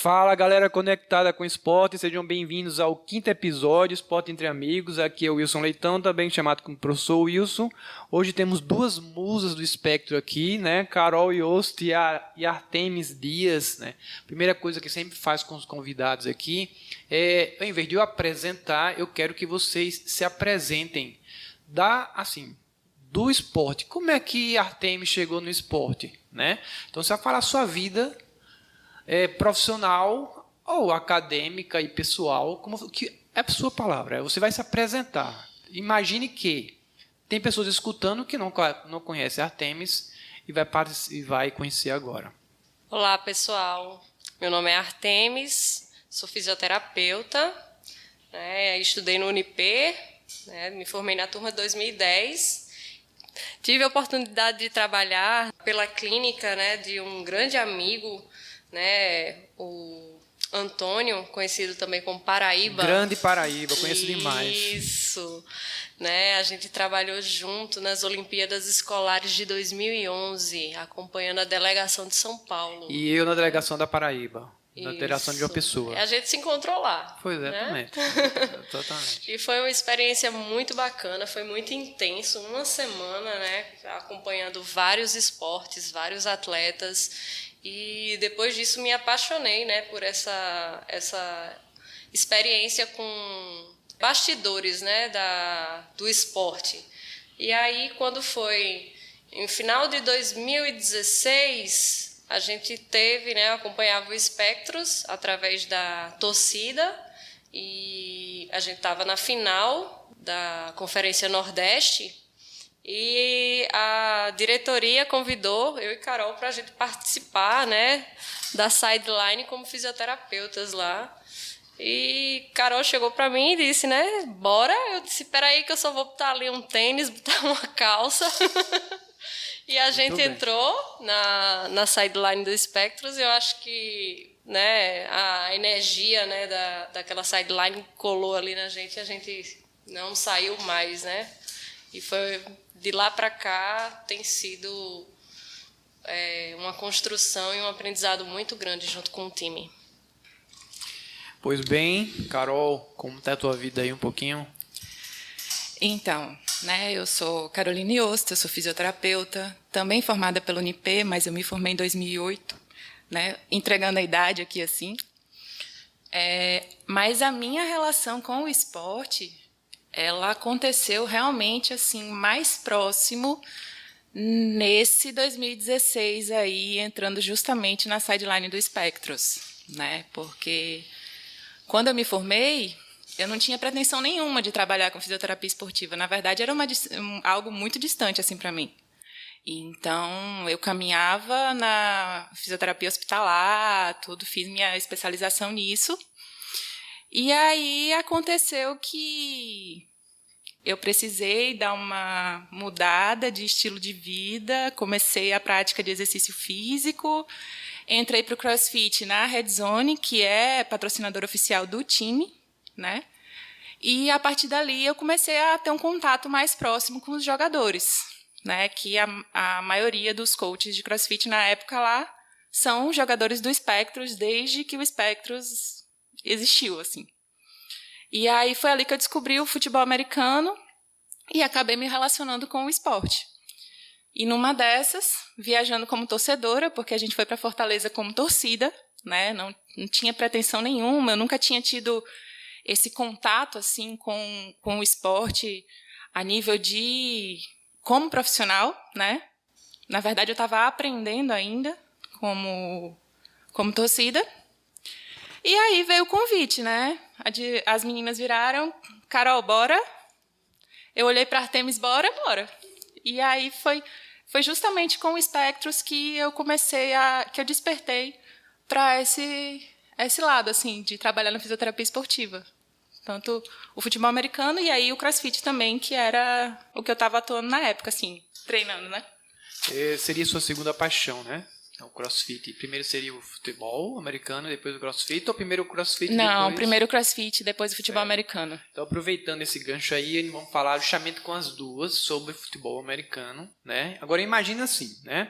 Fala, galera conectada com o esporte, sejam bem-vindos ao 5º episódio Esporte Entre Amigos. Aqui é o Wilson Leitão, também chamado como Professor Wilson. Hoje temos duas musas do espectro aqui, né? Carol Yost e Artemis Dias, né? Primeira coisa que sempre faz com os convidados aqui é, ao invés de eu apresentar, eu quero que vocês se apresentem do esporte. Como é que Artemis chegou no esporte, né? Então você vai falar a sua vida profissional ou acadêmica e pessoal, como que é a sua palavra. Você vai se apresentar. Imagine que tem pessoas escutando que não conhecem Artemis e vai conhecer agora. Olá, pessoal. Meu nome é Artemis, sou fisioterapeuta, né, estudei no Unip, né, me formei na turma de 2010. Tive a oportunidade de trabalhar pela clínica, né, de um grande amigo, né, o Antônio, conhecido também como Paraíba. Grande Paraíba, conheço demais. Isso, né, a gente trabalhou junto nas Olimpíadas Escolares de 2011, acompanhando a delegação de São Paulo. E eu na delegação da Paraíba, na delegação de uma pessoa. A gente se encontrou lá. Foi exatamente. Né? Totalmente. E foi uma experiência muito bacana, foi muito intenso, uma semana, né, acompanhando vários esportes, vários atletas. E depois disso me apaixonei, né, por essa experiência com bastidores, né, do esporte. E aí, quando foi em final de 2016, a gente teve, né, acompanhava o Spectros através da torcida e a gente estava na final da Conferência Nordeste. E a diretoria convidou eu e Carol para a gente participar, né, da sideline como fisioterapeutas lá. E Carol chegou para mim e disse, né, bora. Eu disse, espera aí que eu só vou botar ali um tênis, botar uma calça. E a gente entrou na sideline do Spectros e eu acho que, né, a energia, né, daquela sideline colou ali na gente e a gente não saiu mais, né. E foi de lá para cá tem sido uma construção e um aprendizado muito grande junto com o time. Pois bem, Carol, como está a tua vida aí um pouquinho? Então, né, eu sou Caroline Yost, eu sou fisioterapeuta, também formada pelo Unip, mas eu me formei em 2008, né, entregando a idade aqui assim. Mas a minha relação com o esporte, ela aconteceu realmente assim mais próximo nesse 2016 aí, entrando justamente na sideline do Spectros, né? Porque quando eu me formei, eu não tinha pretensão nenhuma de trabalhar com fisioterapia esportiva. Na verdade, era algo muito distante assim para mim. Então, eu caminhava na fisioterapia hospitalar, fiz minha especialização nisso. E aí aconteceu que eu precisei dar uma mudada de estilo de vida, comecei a prática de exercício físico, entrei para o CrossFit na Red Zone, que é patrocinadora oficial do time, né? E a partir dali eu comecei a ter um contato mais próximo com os jogadores, né? Que a maioria dos coaches de CrossFit na época lá são jogadores do Spectros desde que o Spectros existiu, assim. E aí foi ali que eu descobri o futebol americano e acabei me relacionando com o esporte. E numa dessas, viajando como torcedora, porque a gente foi para Fortaleza como torcida, né? Não tinha pretensão nenhuma, eu nunca tinha tido esse contato assim com o esporte a nível de como profissional, né? Na verdade, eu estava aprendendo ainda como torcida. E aí veio o convite, né? As meninas viraram, Carol, bora? Eu olhei para Artemis, bora. E aí foi justamente com o Spectros que eu que eu despertei para esse lado, assim, de trabalhar na fisioterapia esportiva. Tanto o futebol americano e aí o CrossFit também, que era o que eu estava atuando na época, assim, treinando, né? Seria sua segunda paixão, né? O CrossFit. Primeiro seria o futebol americano, depois o CrossFit, ou primeiro o CrossFit e Não, depois... primeiro o CrossFit, depois o futebol americano. Então, aproveitando esse gancho aí, vamos falar justamente com as duas sobre futebol americano, né? Agora, imagina assim, né?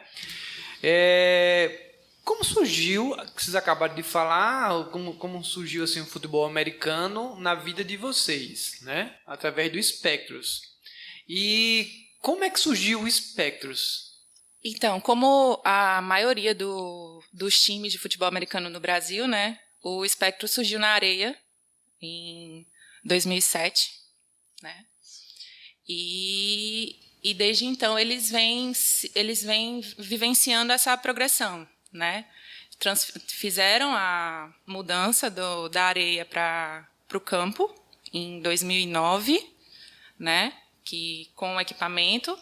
Como surgiu, que vocês acabaram de falar, como surgiu assim, o futebol americano na vida de vocês, né? Através do Spectros. E como é que surgiu o Spectros? Então, como a maioria dos times de futebol americano no Brasil, né, o Spectros surgiu na Areia em 2007, né? E desde então eles vêm vivenciando essa progressão, né? Fizeram a mudança da areia para o campo em 2009, né? Com o equipamento,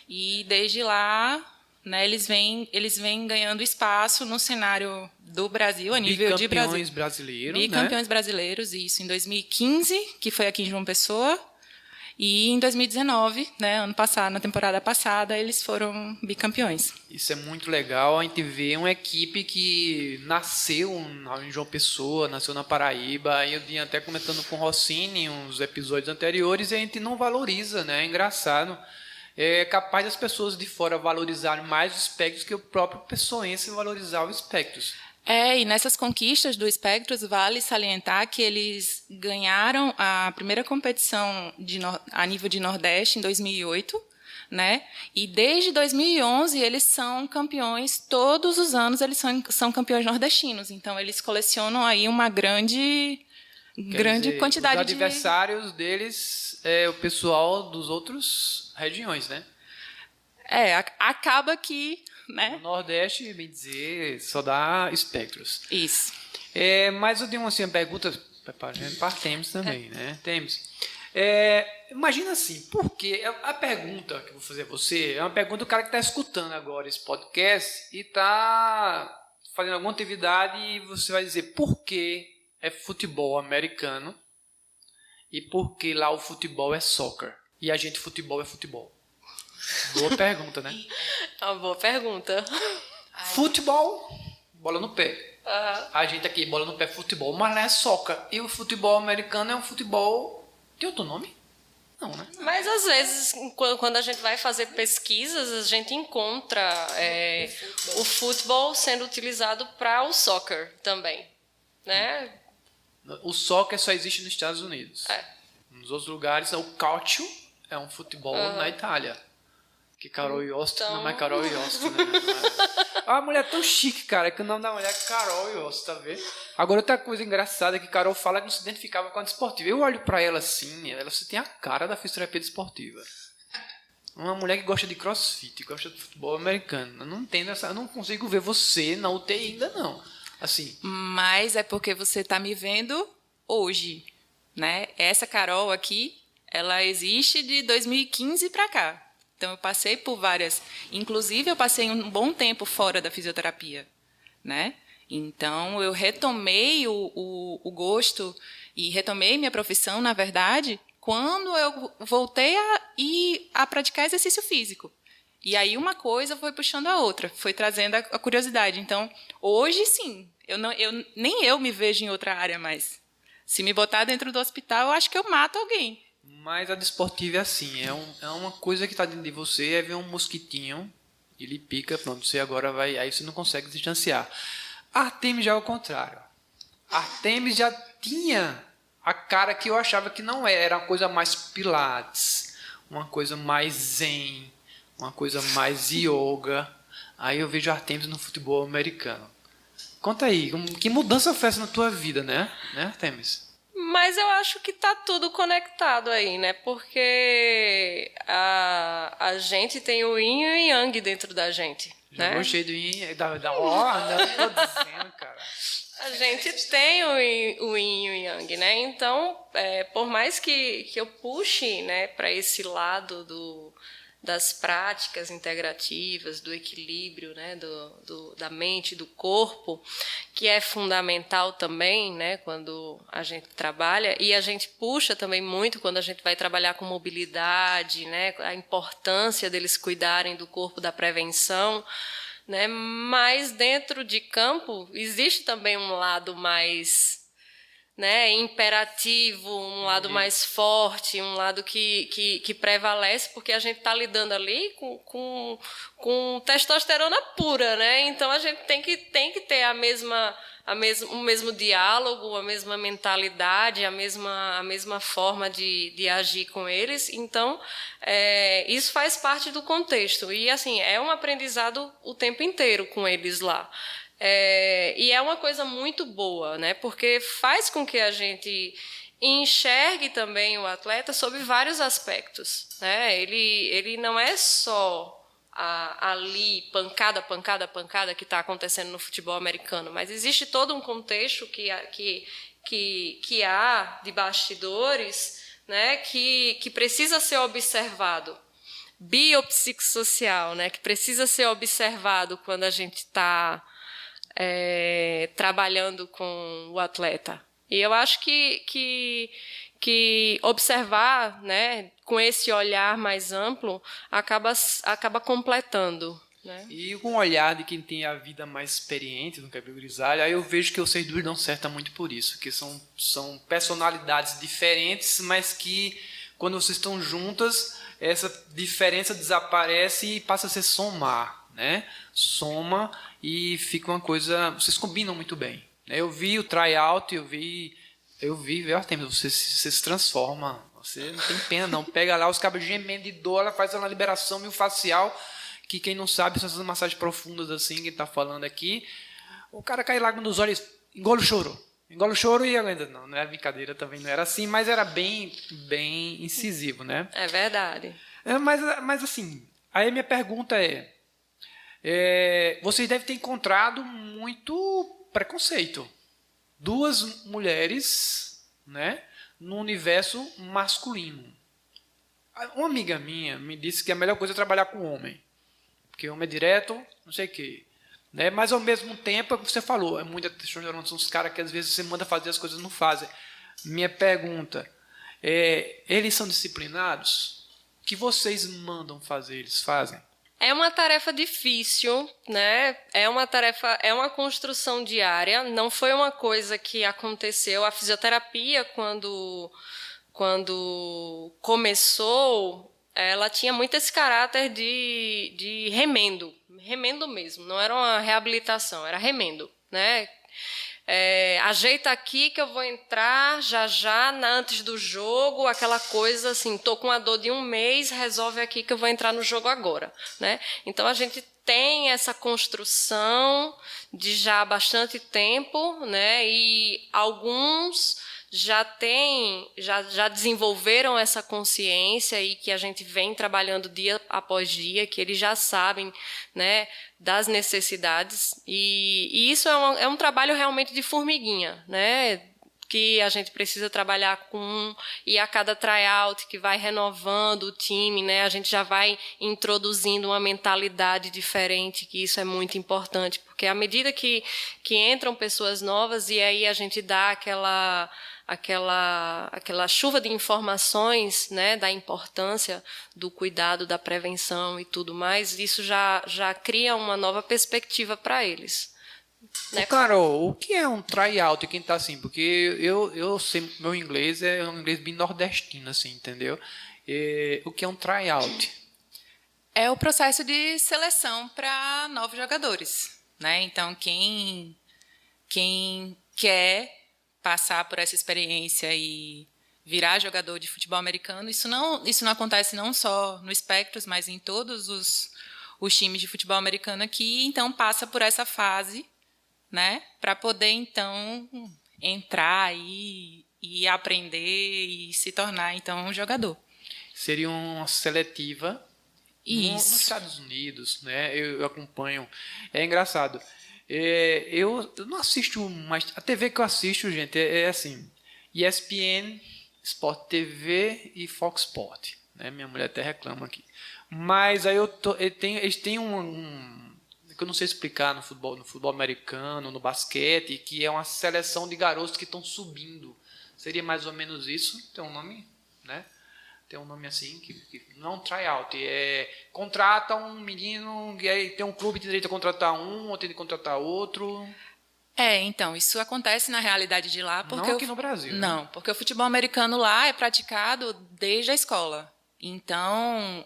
e desde lá, né, eles vêm ganhando espaço no cenário do Brasil, a nível de Brasil. Bicampeões brasileiros, Bicampeões brasileiros, isso em 2015, que foi aqui em João Pessoa. E em 2019, né, ano passado, na temporada passada, eles foram bicampeões. Isso é muito legal, a gente vê uma equipe que nasceu em João Pessoa, nasceu na Paraíba, e eu tinha até comentando com o Rossini em uns episódios anteriores, e a gente não valoriza, né? É engraçado. É capaz das pessoas de fora valorizarem mais os Spectros que o próprio pessoense valorizar os Spectros. E nessas conquistas do Spectros, vale salientar que eles ganharam a primeira competição a nível de Nordeste em 2008, né? E desde 2011 eles são campeões, todos os anos eles são campeões nordestinos. Então eles colecionam aí uma grande quantidade de... Os adversários deles é o pessoal dos outros regiões, né? Acaba que... né? No Nordeste, bem dizer, só dá Spectros. Isso. Mas eu tenho assim, uma pergunta para Temis também, né? Temis. Imagina assim, porque a pergunta que eu vou fazer a você é uma pergunta do cara que está escutando agora esse podcast e está fazendo alguma atividade e você vai dizer por que é futebol americano e por que lá o futebol é soccer e a gente futebol é futebol. Boa pergunta, né? É uma boa pergunta. Futebol, bola no pé. Uhum. A gente aqui, bola no pé, futebol, mas lá é soccer. E o futebol americano é um futebol... Tem outro nome? Não, né? Mas às vezes, quando a gente vai fazer pesquisas, a gente encontra o futebol sendo utilizado para o soccer também, né? O soccer só existe nos Estados Unidos. Nos outros lugares, o calcio é um futebol na Itália. Que Carol Yost, não é Carol Yost, né? A mulher tão chique, cara, que o nome da mulher é Carol Yost, tá vendo? Agora, outra coisa engraçada que Carol fala que não se identificava com a desportiva. Eu olho pra ela assim, você tem a cara da fisioterapia desportiva. Uma mulher que gosta de crossfit, gosta de futebol americano. Eu não entendo eu não consigo ver você na UTI ainda, não. Assim. Mas é porque você tá me vendo hoje, né? Essa Carol aqui, ela existe de 2015 pra cá. Então, eu passei por várias... Inclusive, eu passei um bom tempo fora da fisioterapia, né? Então, eu retomei o gosto e retomei minha profissão, na verdade, quando eu voltei a praticar exercício físico. E aí, uma coisa foi puxando a outra, foi trazendo a curiosidade. Então, hoje, sim, nem eu me vejo em outra área mais. Se me botar dentro do hospital, eu acho que eu mato alguém. Mas a desportiva é assim, é uma coisa que está dentro de você, é ver um mosquitinho, ele pica, pronto, você agora vai, aí você não consegue se distanciar. A Artemis já é o contrário. A Artemis já tinha a cara que eu achava que não era uma coisa mais pilates, uma coisa mais zen, uma coisa mais yoga. Aí eu vejo a Artemis no futebol americano. Conta aí, que mudança foi essa na tua vida, né Artemis? Mas eu acho que tá tudo conectado aí, né? Porque a gente tem o yin e o yang dentro da gente, Já né? gostei do yin, não tô dizendo, cara. A gente tem o yin e o yang, né? Então, por mais que eu puxe, né, para esse lado das práticas integrativas, do equilíbrio, né, da mente, do corpo, que é fundamental também, né, quando a gente trabalha, e a gente puxa também muito quando a gente vai trabalhar com mobilidade, né, a importância deles cuidarem do corpo, da prevenção, né, mas dentro de campo existe também um lado mais, né, imperativo, um lado mais forte, um lado que prevalece, porque a gente está lidando ali com testosterona pura, né? Então a gente tem que ter o mesmo diálogo, a mesma mentalidade, a mesma forma de agir com eles. Então, isso faz parte do contexto. E, assim, é um aprendizado o tempo inteiro com eles lá. E é uma coisa muito boa, né? Porque faz com que a gente enxergue também o atleta sob vários aspectos, né? Ele não é só ali pancada que está acontecendo no futebol americano, mas existe todo um contexto que há de bastidores, né? Que precisa ser observado, biopsicossocial, né? Que precisa ser observado quando a gente está trabalhando com o atleta. E eu acho que observar, né, com esse olhar mais amplo acaba completando. Né? E com o olhar de quem tem a vida mais experiente no cabelo grisalho, aí eu vejo que vocês dois dão certo muito por isso, que são personalidades diferentes, mas que quando vocês estão juntas, essa diferença desaparece e passa a ser somar, né? Soma e fica uma coisa... Vocês combinam muito bem. Eu vi o tryout, eu vi você se transforma. Você não tem pena, não. Pega lá os cabos gemendo de dor, ela faz uma liberação miofascial, que quem não sabe, são essas massagens profundas assim, que está falando aqui. O cara cai lágrima nos olhos, engole o choro. Engole o choro e ainda não era brincadeira, também não era assim, mas era bem incisivo, né? É verdade. Mas assim, aí a minha pergunta vocês devem ter encontrado muito preconceito. Duas mulheres, né, no universo masculino. Uma amiga minha me disse que a melhor coisa é trabalhar com homem, porque homem é direto, não sei o quê. Né? Mas ao mesmo tempo, é o que você falou, é muita testosterona, são os caras que às vezes você manda fazer as coisas e não fazem. Minha pergunta eles são disciplinados? O que vocês mandam fazer, eles fazem? É uma tarefa difícil, né? É uma construção diária. Não foi uma coisa que aconteceu. A fisioterapia, quando começou, ela tinha muito esse caráter de remendo mesmo. Não era uma reabilitação, era remendo, né? Ajeita aqui que eu vou entrar já antes do jogo, aquela coisa assim, tô com a dor de um mês, resolve aqui que eu vou entrar no jogo agora, né? Então a gente tem essa construção de já há bastante tempo, né? E alguns já desenvolveram essa consciência e que a gente vem trabalhando dia após dia, que eles já sabem, né, das necessidades. E isso é um trabalho realmente de formiguinha, né, que a gente precisa trabalhar com, e a cada tryout que vai renovando o time, né, a gente já vai introduzindo uma mentalidade diferente, que isso é muito importante, porque à medida que entram pessoas novas e aí a gente dá aquela chuva de informações, né, da importância do cuidado, da prevenção e tudo mais, isso já cria uma nova perspectiva para eles. Né? Carol, o que é um tryout? Quem tá assim? Porque eu sei, meu inglês é um inglês bem nordestino, assim, entendeu? O que é um tryout? É o processo de seleção para novos jogadores, né? Então, quem quer passar por essa experiência e virar jogador de futebol americano, isso não acontece não só no Spectros, mas em todos os times de futebol americano aqui, então passa por essa fase, né, para poder então entrar e aprender e se tornar então um jogador. Seria uma seletiva nos Estados Unidos, né? Eu acompanho. É engraçado. Eu não assisto mais. A TV que eu assisto, gente, é assim: ESPN, Sport TV e Fox Sport. Né? Minha mulher até reclama aqui. Mas aí eles têm que eu não sei explicar no futebol americano, no basquete, que é uma seleção de garotos que estão subindo. Seria mais ou menos isso. Tem um nome, né? Tem um nome assim, que não é um tryout. Contrata um menino, e aí tem um clube que tem direito a contratar um, ou tem de contratar outro. Então, isso acontece na realidade de lá porque Não aqui no Brasil. Não, né? porque o futebol americano lá é praticado desde a escola. Então,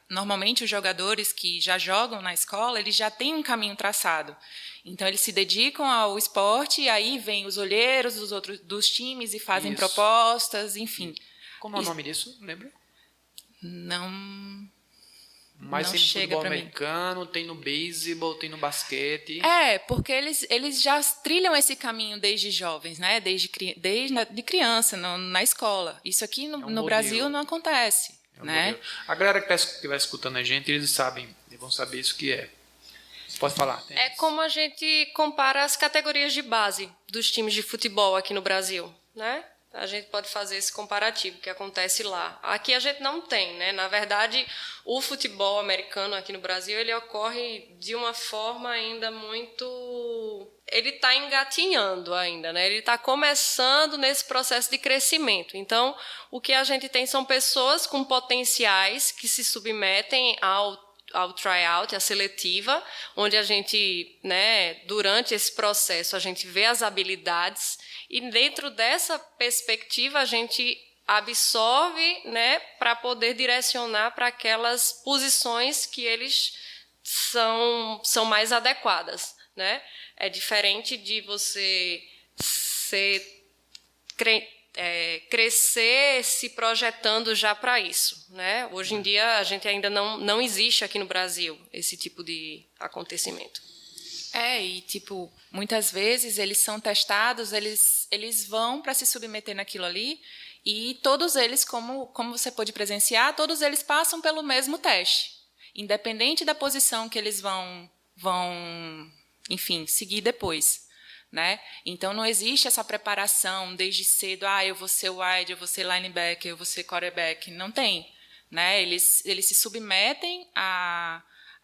normalmente os jogadores que já jogam na escola, eles já têm um caminho traçado. Então, eles se dedicam ao esporte e aí vêm os olheiros dos times e fazem Isso. propostas, enfim. Como é o nome disso? Lembra? Não, Mas não tem no chega futebol para mim. americano, tem no beisebol, tem no basquete. Porque eles já trilham esse caminho desde jovens, né? De criança, na escola. Isso aqui no modelo. Brasil não acontece, né? Modelo. A galera que vai escutando a gente, eles vão saber isso que é. Você pode falar. É como a gente compara as categorias de base dos times de futebol aqui no Brasil, né? A gente pode fazer esse comparativo que acontece lá. Aqui a gente não tem, né? Na verdade, o futebol americano aqui no Brasil, ele ocorre de uma forma ainda muito... Ele está engatinhando ainda, né? Ele está começando nesse processo de crescimento. Então, o que a gente tem são pessoas com potenciais que se submetem ao tryout, a seletiva, onde a gente, né, durante esse processo, a gente vê as habilidades e dentro dessa perspectiva a gente absorve, né, para poder direcionar para aquelas posições que eles são mais adequadas, né? É diferente de você crescer se projetando já para isso, né? Hoje em dia a gente ainda não existe aqui no Brasil esse tipo de acontecimento. E tipo, muitas vezes eles são testados, eles vão para se submeter naquilo ali e todos eles, como você pôde presenciar, todos eles passam pelo mesmo teste, independente da posição que eles vão, enfim, seguir depois. Né? Então, não existe essa preparação desde cedo, eu vou ser wide, eu vou ser linebacker, eu vou ser quarterback. Não tem. Né? Eles se submetem à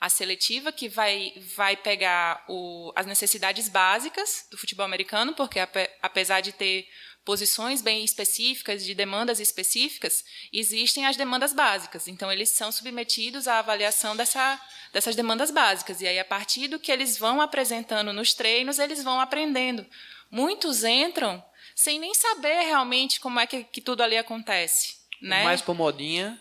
seletiva que vai pegar as necessidades básicas do futebol americano, porque apesar de ter posições bem específicas, de demandas específicas, existem as demandas básicas. Então, eles são submetidos à avaliação dessas demandas básicas. E aí, a partir do que eles vão apresentando nos treinos, eles vão aprendendo. Muitos entram sem nem saber realmente como é que tudo ali acontece. Né? Mais por modinha.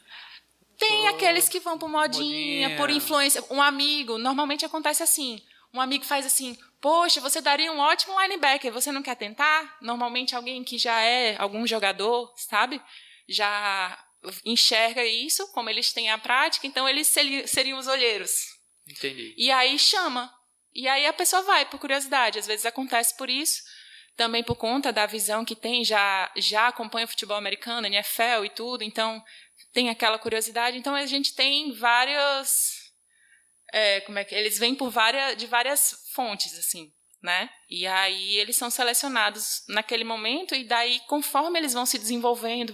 Tem aqueles que vão por modinha, por influência. Um amigo, normalmente acontece assim. Um amigo faz assim, poxa, você daria um ótimo linebacker, você não quer tentar? Normalmente alguém que já é algum jogador, sabe? Já enxerga isso, como eles têm a prática, então eles seriam os olheiros. Entendi. E aí chama. E aí a pessoa vai, por curiosidade. Às vezes acontece por isso, também por conta da visão que tem, já acompanha o futebol americano, NFL e tudo, então tem aquela curiosidade. Então a gente tem várias... eles vêm de várias fontes, assim, né? E aí eles são selecionados naquele momento e daí, conforme eles vão se desenvolvendo,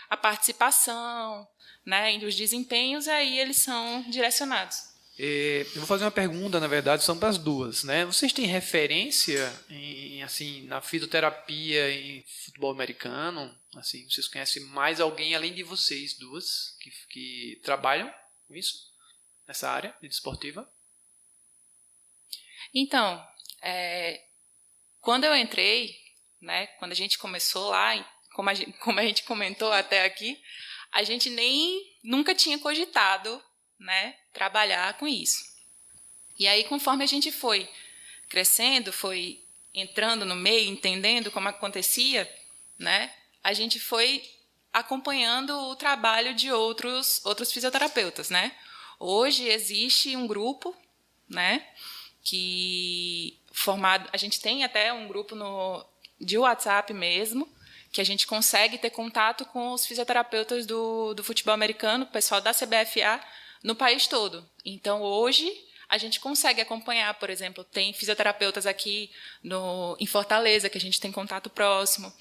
a participação, né, os desempenhos, aí eles são direcionados. Eu vou fazer uma pergunta, na verdade, são para as duas, né? Vocês têm referência na fisioterapia em futebol americano? Assim, vocês conhecem mais alguém além de vocês duas que trabalham com isso? Nessa área esportiva? Então, quando eu entrei, né, quando a gente começou lá, como a gente comentou até aqui, a gente nunca tinha cogitado, né, trabalhar com isso. E aí, conforme a gente foi crescendo, foi entrando no meio, entendendo como acontecia, né, a gente foi acompanhando o trabalho de outros fisioterapeutas, né? Hoje existe um grupo, né, a gente tem até um grupo de WhatsApp mesmo, que a gente consegue ter contato com os fisioterapeutas do futebol americano, o pessoal da CBFA, no país todo. Então, hoje, a gente consegue acompanhar, por exemplo, tem fisioterapeutas aqui em Fortaleza, que a gente tem contato próximo,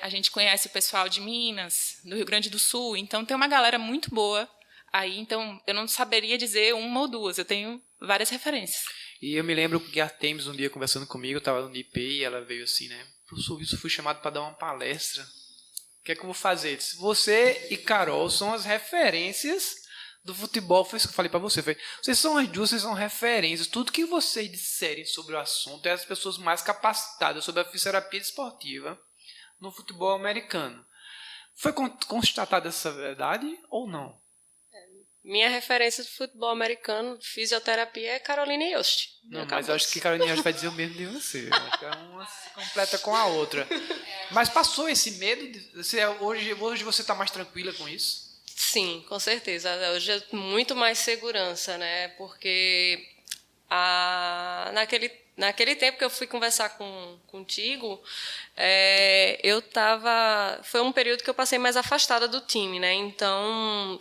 a gente conhece o pessoal de Minas, do Rio Grande do Sul, então tem uma galera muito boa aí, então eu não saberia dizer uma ou duas, eu tenho várias referências. E eu me lembro que a Temes um dia conversando comigo, eu estava no IP e ela veio assim, né? Professor Wilson, fui chamado para dar uma palestra. O que é que eu vou fazer? Disse, você e Carol são as referências do futebol, foi isso que eu falei pra você. Vocês são as duas, vocês são referências. Tudo que vocês disserem sobre o assunto é as pessoas mais capacitadas sobre a fisioterapia esportiva no futebol americano. Foi constatada essa verdade ou não? Minha referência de futebol americano, de fisioterapia, é Caroline Yost. Não, mas eu acho que Caroline Yost vai dizer o mesmo de você. Eu acho que uma se completa com a outra. Mas passou esse medo? Hoje você está mais tranquila com isso? Sim, com certeza. Hoje é muito mais segurança, né? Porque naquele tempo que eu fui conversar contigo, foi um período que eu passei mais afastada do time, né? Então,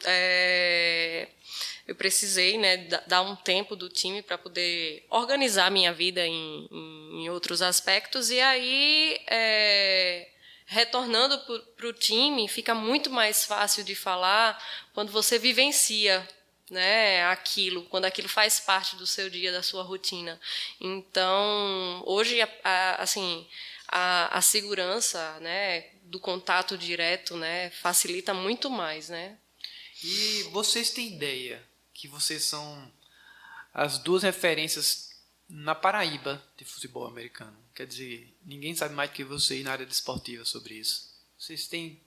eu precisei, né, dar um tempo do time para poder organizar minha vida em outros aspectos. E aí, retornando para o time, fica muito mais fácil de falar quando você vivencia, né, quando aquilo faz parte do seu dia, da sua rotina. Então, hoje, a segurança, né, do contato direto, né, facilita muito mais, né? E vocês têm ideia que vocês são as duas referências na Paraíba de futebol americano? Quer dizer, ninguém sabe mais do que você na área desportiva sobre isso. Vocês têm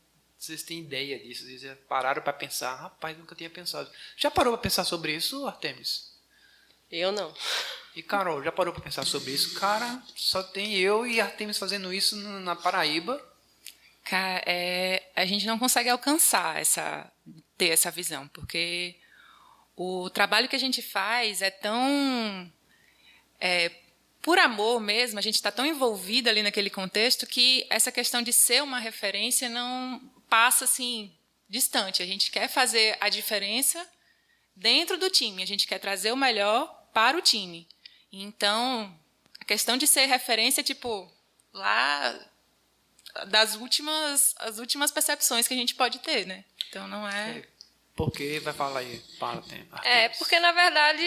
ideia disso? Vocês já pararam para pensar? Rapaz, nunca tinha pensado. Já parou para pensar sobre isso, Artemis? Eu não. E Carol, já parou para pensar sobre isso? Cara, só tem eu e Artemis fazendo isso na Paraíba. Cara, a gente não consegue alcançar ter essa visão, porque o trabalho que a gente faz é tão... por amor mesmo, a gente está tão envolvida ali naquele contexto que essa questão de ser uma referência não passa assim distante. A gente quer fazer a diferença dentro do time, a gente quer trazer o melhor para o time. Então, a questão de ser referência, tipo, lá as últimas percepções que a gente pode ter, né? Então, não é... Porque vai falar aí, porque na verdade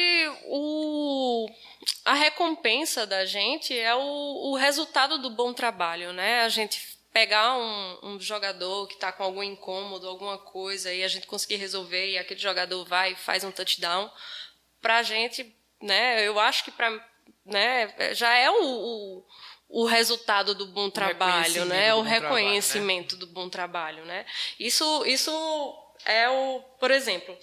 a recompensa da gente é o resultado do bom trabalho, né? A gente pegar um jogador que está com algum incômodo, alguma coisa, e a gente conseguir resolver, e aquele jogador vai e faz um touchdown, para a gente, né? Eu acho que já é o resultado do bom trabalho, né? O reconhecimento do bom trabalho, né? Isso por exemplo,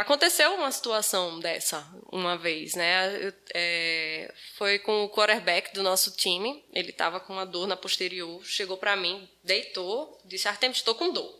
aconteceu uma situação dessa uma vez, né? Foi com o quarterback do nosso time, ele estava com uma dor na posterior, chegou para mim, deitou, disse: Artemis, estou com dor.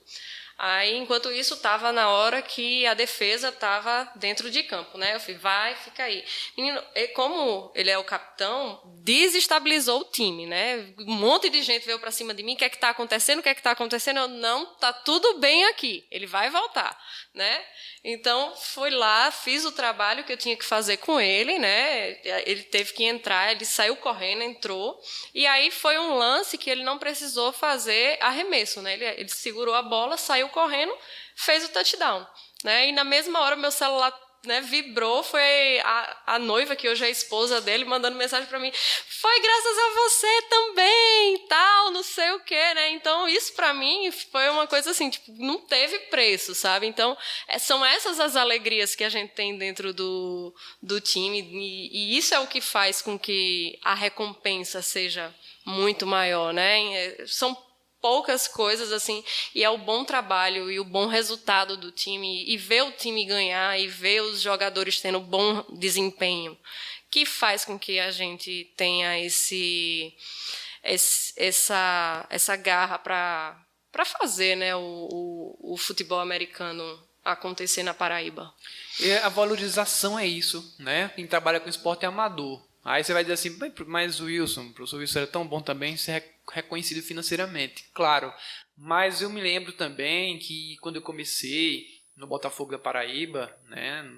Aí, enquanto isso, estava na hora que a defesa estava dentro de campo, né? Eu falei: vai, fica aí. Menino, como ele é o capitão, desestabilizou o time, né? Um monte de gente veio para cima de mim: o que é que está acontecendo? O que é que está acontecendo? Eu: não, tá tudo bem aqui, ele vai voltar, né? Então, fui lá, fiz o trabalho que eu tinha que fazer com ele, né? Ele teve que entrar, ele saiu correndo, entrou, e aí foi um lance que ele não precisou fazer arremesso, né? Ele segurou a bola, saiu correndo, fez o touchdown, né? E na mesma hora meu celular, né, vibrou, foi a noiva, que hoje é a esposa dele, mandando mensagem para mim: foi graças a você também, tal, não sei o quê, né? Então, isso para mim foi uma coisa assim, tipo, não teve preço, sabe? Então, são essas as alegrias que a gente tem dentro do time, e isso é o que faz com que a recompensa seja muito maior, né? São poucas coisas, assim, e é o bom trabalho e o bom resultado do time, e ver o time ganhar, e ver os jogadores tendo bom desempenho, que faz com que a gente tenha essa garra para fazer, né, o futebol americano acontecer na Paraíba. E a valorização é isso, né? Quem trabalha com esporte é amador. Aí você vai dizer assim: mas o professor Wilson era tão bom também ser reconhecido financeiramente. Claro, mas eu me lembro também que quando eu comecei no Botafogo da Paraíba, né?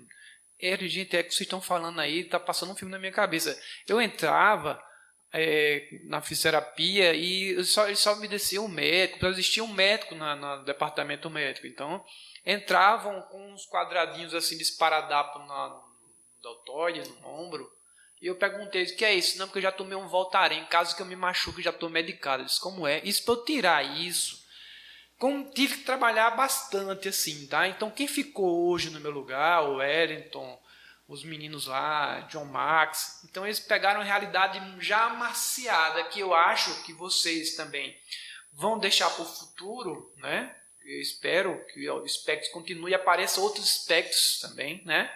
Gente, que vocês estão falando aí, tá passando um filme na minha cabeça. Eu entrava na fisioterapia e só me descia um médico, existia um médico no departamento médico. Então, entravam com uns quadradinhos assim de esparadrapo na deltóide, no ombro. E eu perguntei: o que é isso? Não, porque eu já tomei um Voltaren, caso que eu me machuque, já estou medicado. Eu disse: como é? Isso para eu tirar isso, tive que trabalhar bastante, assim, tá? Então, quem ficou hoje no meu lugar, o Wellington, os meninos lá, John Max, então eles pegaram a realidade já amaciada, que eu acho que vocês também vão deixar para o futuro, né? Eu espero que o Spectros continue e apareçam outros Spectros também, né?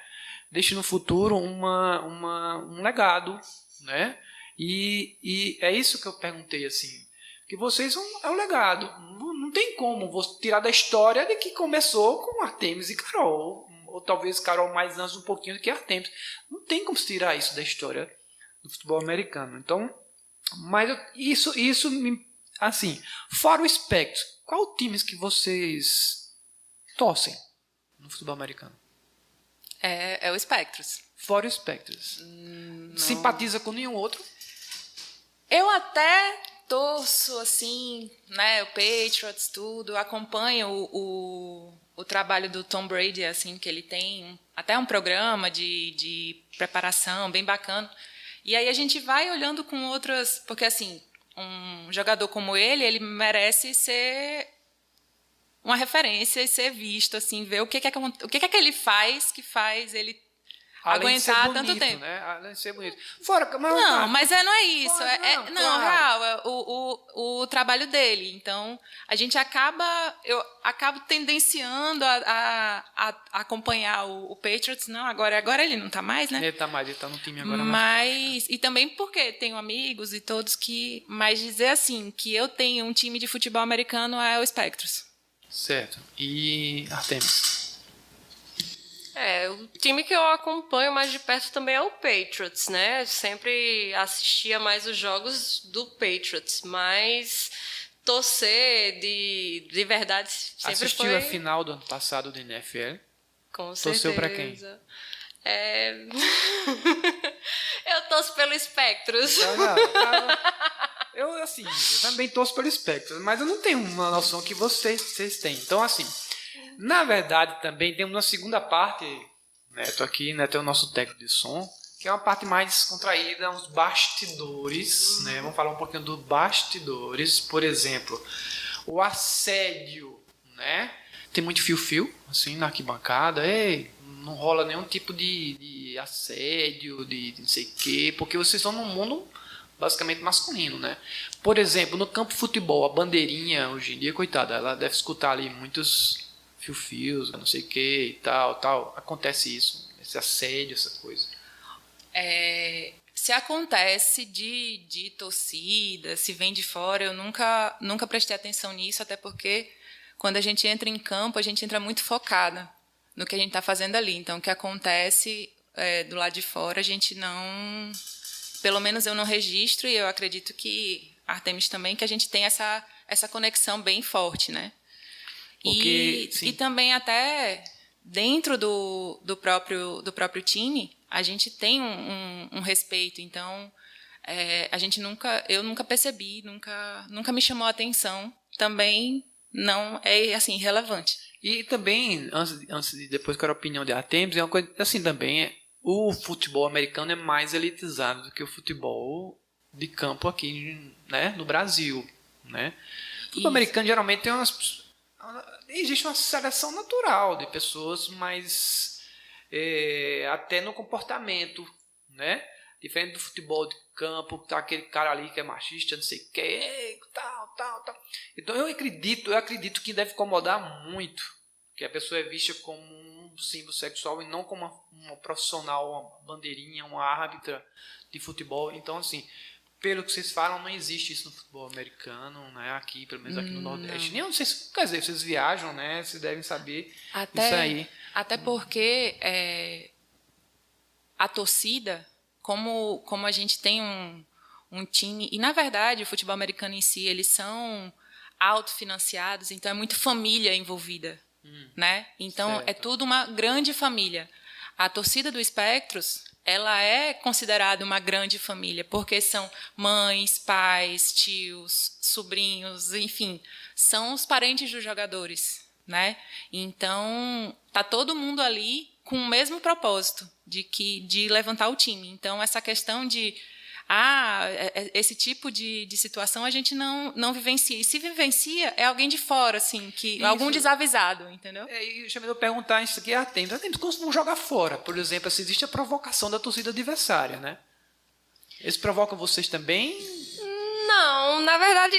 Deixe no futuro um legado, né? E é isso que eu perguntei, assim, que vocês é um legado. Não tem como você tirar da história de que começou com Artemis e Carol, ou talvez Carol mais antes um pouquinho do que Artemis. Não tem como se tirar isso da história do futebol americano. Então, mas isso me, assim, fora o espectro, qual times que vocês torcem no futebol americano? É o Spectros. Fora o Spectros. Simpatiza com nenhum outro? Eu até torço, assim, né, o Patriots, tudo, acompanho o trabalho do Tom Brady, assim, que ele tem até um programa de preparação bem bacana. E aí a gente vai olhando com outras... Porque, assim, um jogador como ele merece ser uma referência e ser visto, assim, ver o que é que ele faz que faz ele Além aguentar de ser bonito, tanto tempo. Né? Além de ser bonito. Fora, Mas não é isso. Fora, Não, claro. real, é o trabalho dele. Então, eu acabo tendenciando a acompanhar o Patriots. Não, agora ele não está mais, né? Ele está no time agora. Mas, e também porque tenho amigos e todos que... Mas dizer assim, que eu tenho um time de futebol americano é o Spectros. Certo. E Artemis? O time que eu acompanho mais de perto também é o Patriots, né? Eu sempre assistia mais os jogos do Patriots, mas torcer de verdade sempre Assistiu foi... a final do ano passado do NFL? Com certeza. Torceu pra quem? Eu torço pelo Spectros. Eu também torço pelo Spectros, mas eu não tenho uma noção que vocês têm. Então, assim, na verdade, também temos uma segunda parte, né? Tô aqui, né? Tem o nosso técnico de som, que é uma parte mais descontraída, uns bastidores, né? Vamos falar um pouquinho dos bastidores, por exemplo, o assédio, né? Tem muito fio-fio, assim, na arquibancada, não rola nenhum tipo de assédio, de não sei o quê, porque vocês estão num mundo basicamente masculino, né? Por exemplo, no campo de futebol, a bandeirinha, hoje em dia, coitada, ela deve escutar ali muitos fio-fios, não sei o que e tal. Acontece isso, esse assédio, essa coisa. Se acontece de torcida, se vem de fora, eu nunca prestei atenção nisso, até porque quando a gente entra em campo, a gente entra muito focada no que a gente está fazendo ali. Então, o que acontece do lado de fora, a gente não... Pelo menos eu não registro, e eu acredito que Artemis também, que a gente tem essa conexão bem forte, né? E também até dentro do próprio time, a gente tem um respeito. Então, eu nunca percebi, nunca me chamou a atenção. Também não é assim relevante. E também, antes de depois quero a opinião de Artemis, é uma coisa assim também, o futebol americano é mais elitizado do que o futebol de campo aqui, né, no Brasil, né? O futebol americano geralmente tem existe uma seleção natural de pessoas, mas até no comportamento, né? Diferente do futebol de campo, tá aquele cara ali que é machista, não sei o que, tal. Então eu acredito que deve incomodar muito que a pessoa é vista como um símbolo sexual e não como uma profissional, uma bandeirinha, uma árbitra de futebol. Então, assim, pelo que vocês falam, não existe isso no futebol americano, né? Aqui, pelo menos aqui no Nordeste. Nem vocês, quer dizer, vocês viajam, né? Vocês devem saber isso aí. Até porque a torcida, como a gente tem um time... E, na verdade, o futebol americano em si, eles são autofinanciados, então é muito família envolvida. Né? Então, certo. É tudo uma grande família. A torcida do Spectros, ela é considerada uma grande família, porque são mães, pais, tios, sobrinhos, enfim, são os parentes dos jogadores. Né? Então, tá todo mundo ali com o mesmo propósito, de levantar o time. Então, essa questão de esse tipo de situação a gente não vivencia. E se vivencia, é alguém de fora, assim, algum desavisado, entendeu? E deixa eu perguntar isso aqui a Thames. A Thames costumam jogar fora, por exemplo, se existe a provocação da torcida adversária, né? Eles provocam vocês também? Não, na verdade,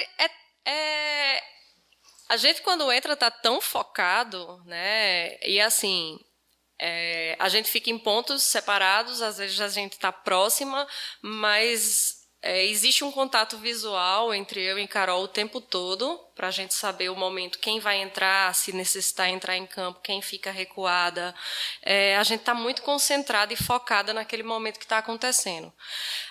a gente quando entra tá tão focado, né? E assim, a gente fica em pontos separados, às vezes a gente está próxima, mas existe um contato visual entre eu e Carol o tempo todo, para a gente saber o momento, quem vai entrar, se necessitar entrar em campo, quem fica recuada. A gente está muito concentrada e focada naquele momento que está acontecendo.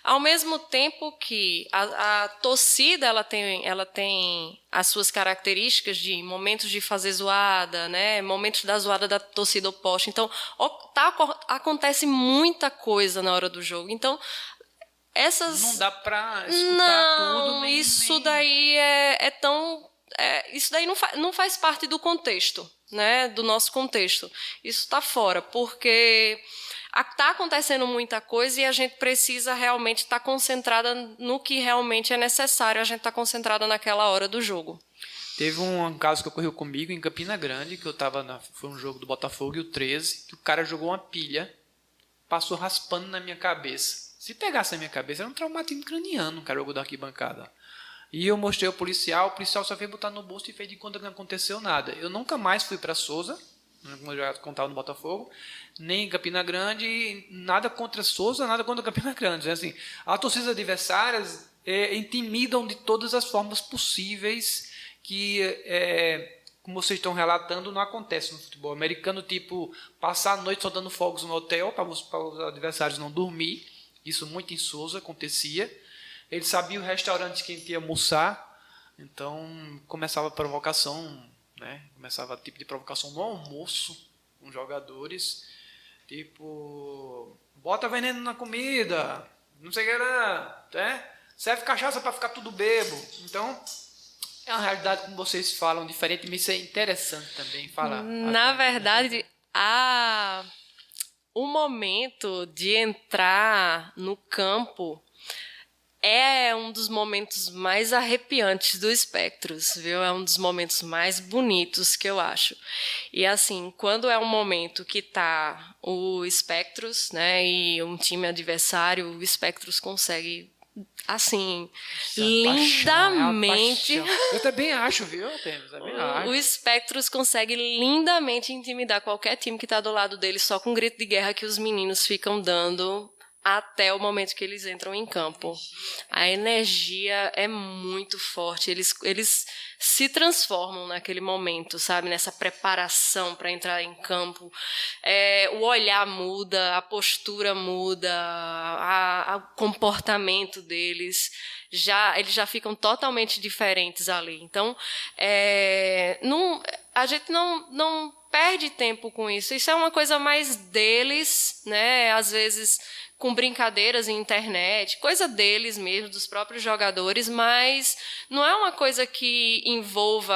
Ao mesmo tempo que a torcida ela tem as suas características de momentos de fazer zoada, né? Momentos da zoada da torcida oposta. Então, acontece muita coisa na hora do jogo. Então, não dá para escutar tudo. Não, isso daí isso daí não faz parte do contexto, né? Do nosso contexto. Isso está fora, porque está acontecendo muita coisa e a gente precisa realmente estar concentrada no que realmente é necessário, a gente está concentrada naquela hora do jogo. Teve um caso que ocorreu comigo em Campina Grande, que foi um jogo do Botafogo e o 13, que o cara jogou uma pilha, passou raspando na minha cabeça. Se pegasse a minha cabeça, era um traumatismo craniano, o cara jogou da arquibancada. E eu mostrei ao policial, o policial só veio botar no bolso e fez de conta que não aconteceu nada. Eu nunca mais fui para Souza, como eu já contava no Botafogo, nem em Campina Grande, nada contra Souza, nada contra Campina Grande. Assim, as torcidas adversárias intimidam de todas as formas possíveis que, como vocês estão relatando, não acontece no futebol americano, tipo, passar a noite soltando fogos no hotel para os adversários não dormir. Isso muito em Souza acontecia. Ele sabia o restaurante que a gente ia almoçar, então começava a provocação, né? Começava tipo de provocação no almoço com jogadores, tipo, bota veneno na comida, não sei o que era, né? Serve cachaça para ficar tudo bebo. Então, é uma realidade, como vocês falam, diferente, mas isso é interessante também falar. Na verdade, o momento de entrar no campo é um dos momentos mais arrepiantes do Spectros, viu? É um dos momentos mais bonitos que eu acho. E assim, quando é um momento que tá o Spectros, né, e um time adversário, o Spectros consegue, assim, lindamente... Eu também acho, viu, Thames? O Spectros consegue lindamente intimidar qualquer time que está do lado dele só com o grito de guerra que os meninos ficam dando até o momento que eles entram em campo. A energia é muito forte. Eles se transformam naquele momento, sabe? Nessa preparação para entrar em campo. O olhar muda, a postura muda, o comportamento deles. Eles já ficam totalmente diferentes ali. Então, a gente não perde tempo com isso. Isso é uma coisa mais deles, né? Às vezes com brincadeiras em internet, coisa deles mesmo, dos próprios jogadores, mas não é uma coisa que envolva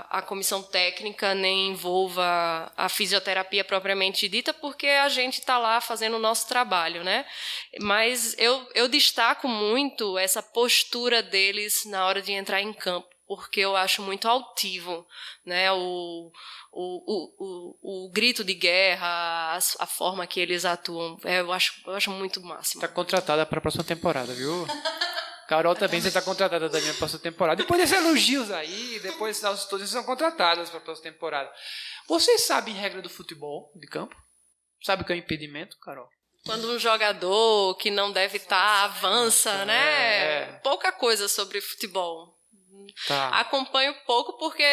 a comissão técnica, nem envolva a fisioterapia propriamente dita, porque a gente está lá fazendo o nosso trabalho, né? Mas eu destaco muito essa postura deles na hora de entrar em campo, porque eu acho muito altivo, né? O grito de guerra, a forma que eles atuam, eu acho muito máximo. Está contratada para a próxima temporada, viu? Carol também, você está contratada também para a próxima temporada. Depois desses elogios aí, depois todas são contratadas para a próxima temporada. Vocês sabem regra do futebol de campo? Sabe o que é impedimento, Carol? Quando um jogador que não deve estar avança, né? Pouca coisa sobre futebol. Tá. Acompanho pouco porque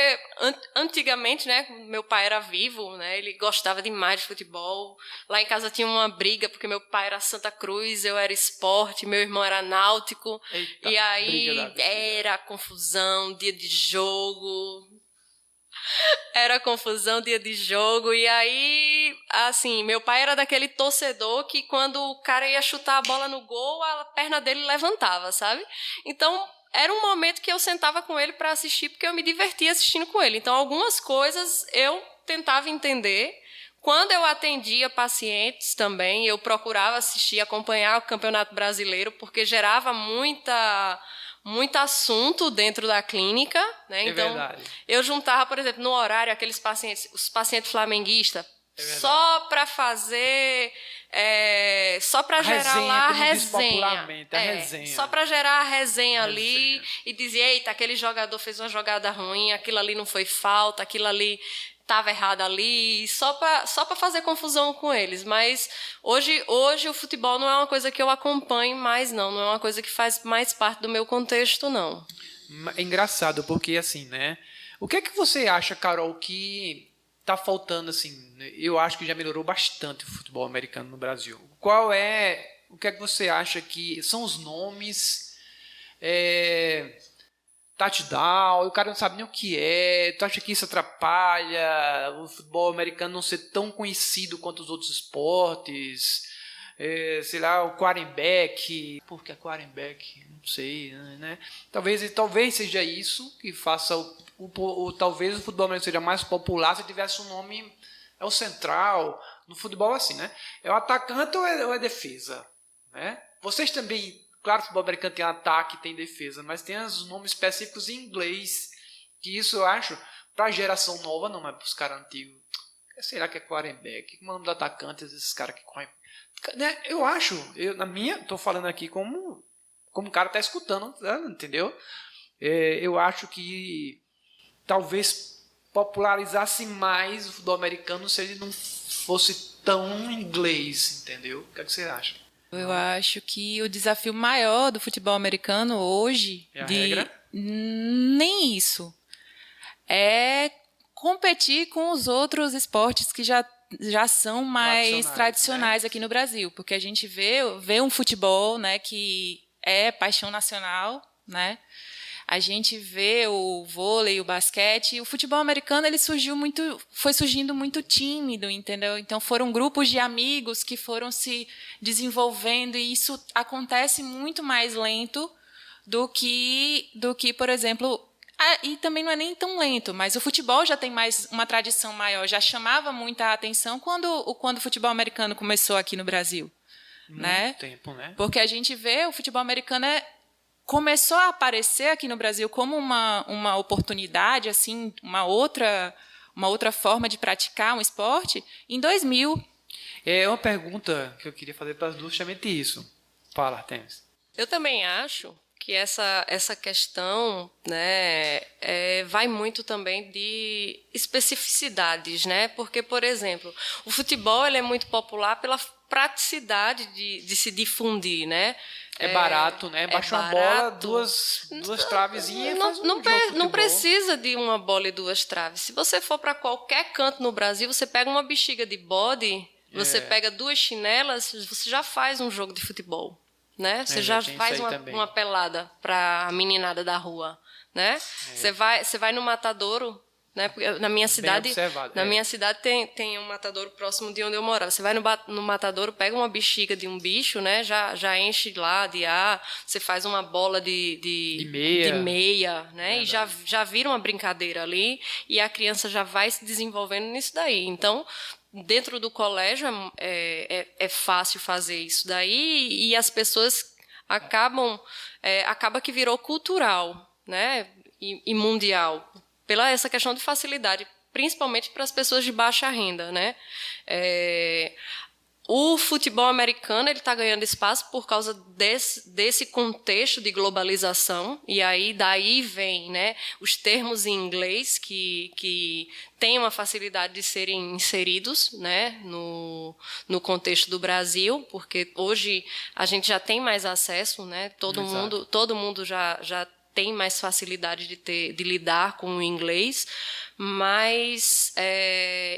antigamente, né, meu pai era vivo, né, ele gostava demais de futebol. Lá em casa tinha uma briga porque meu pai era Santa Cruz, eu era Sport, meu irmão era Náutico. Eita, e aí era confusão, dia de jogo. Era confusão, dia de jogo. E aí, assim, meu pai era daquele torcedor que quando o cara ia chutar a bola no gol, a perna dele levantava, sabe? Então era um momento que eu sentava com ele para assistir, porque eu me divertia assistindo com ele. Então, algumas coisas eu tentava entender Quando eu atendia pacientes também, eu procurava assistir, acompanhar o Campeonato Brasileiro, porque gerava muito assunto dentro da clínica, né? Então, verdade. eu juntava, por exemplo, no horário, os pacientes flamenguistas, só para fazer, só para gerar lá a resenha. Só para gerar a resenha ali e dizer, eita, aquele jogador fez uma jogada ruim, aquilo ali não foi falta, aquilo ali estava errado ali, só para fazer confusão com eles. Mas hoje o futebol não é uma coisa que eu acompanho mais, não é uma coisa que faz mais parte do meu contexto, não. É engraçado, porque assim, né? O que é que você acha, Carol, que tá faltando, assim? Eu acho que já melhorou bastante o futebol americano no Brasil. O que é que você acha que são os nomes? Touchdown, o cara não sabe nem o que é. Tu acha que isso atrapalha o futebol americano não ser tão conhecido quanto os outros esportes? Sei lá, o quarterback. Por que quarterback? Não sei, né? Talvez seja isso que faça talvez o futebol americano seja mais popular se tivesse um nome. É o central. No futebol, assim, né? É o atacante ou é defesa? Né? Vocês também. Claro que o futebol americano tem ataque, tem defesa, mas tem os nomes específicos em inglês, que isso eu acho, para a geração nova, não é para os caras antigos. Será que é quarterback? Como é o nome do atacante, esses caras que correm? Né? Eu acho, estou falando aqui como o cara está escutando, entendeu? Eu acho que talvez popularizasse mais o futebol americano se ele não fosse tão inglês, entendeu? O que é que você acha? Eu acho que o desafio maior do futebol americano hoje... É a regra? Nem isso. É competir com os outros esportes que já são mais tradicionais, né? Aqui no Brasil. Porque a gente vê um futebol, né, que é paixão nacional, né? A gente vê o vôlei, o basquete. O futebol americano foi surgindo muito tímido, entendeu? Então foram grupos de amigos que foram se desenvolvendo e isso acontece muito mais lento do que por exemplo, e também não é nem tão lento, mas o futebol já tem mais uma tradição maior, já chamava muita atenção quando o futebol americano começou aqui no Brasil, né? Tempo, né? Porque a gente vê o futebol americano começou a aparecer aqui no Brasil como uma oportunidade, assim, uma outra forma de praticar um esporte em 2000. É uma pergunta que eu queria fazer para as duas, justamente isso. Fala, Temis. Eu também acho que essa questão, né, vai muito também de especificidades, né? Porque, por exemplo, o futebol ele é muito popular pela praticidade de se difundir, né? É barato, né? Baixa uma bola, duas travezinhas e faz um jogo de futebol. Não precisa de uma bola e duas traves. Se você for para qualquer canto no Brasil, você pega uma bexiga de bode, você pega duas chinelas, você já faz um jogo de futebol, né? Você já faz uma pelada para a meninada da rua, né? Você vai no matadouro, né? Na minha cidade, minha cidade tem um matadouro próximo de onde eu morava. Você vai no matadouro, pega uma bexiga de um bicho, né? Já enche lá de ar. Você faz uma bola de meia, né? E já vira uma brincadeira ali e a criança já vai se desenvolvendo nisso daí. Então, dentro do colégio é fácil fazer isso daí e as pessoas acaba que virou cultural, né? E mundial. Pela essa questão de facilidade, principalmente para as pessoas de baixa renda, né? O futebol americano ele está ganhando espaço por causa desse contexto de globalização e daí vem, né, os termos em inglês que têm uma facilidade de serem inseridos, né, no contexto do Brasil, porque hoje a gente já tem mais acesso, né? Todo mundo já tem mais facilidade de lidar com o inglês, mas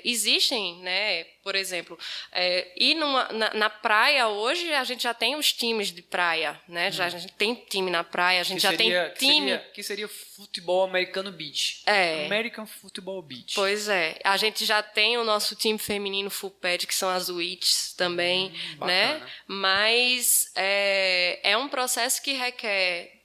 existem, né, por exemplo, na praia hoje a gente já tem os times de praia, né? A gente tem time na praia, a gente tem time... Que seria futebol americano beach. American Football Beach. Pois é. A gente já tem o nosso time feminino full pad, que são as Witches também, né? Mas é um processo que requer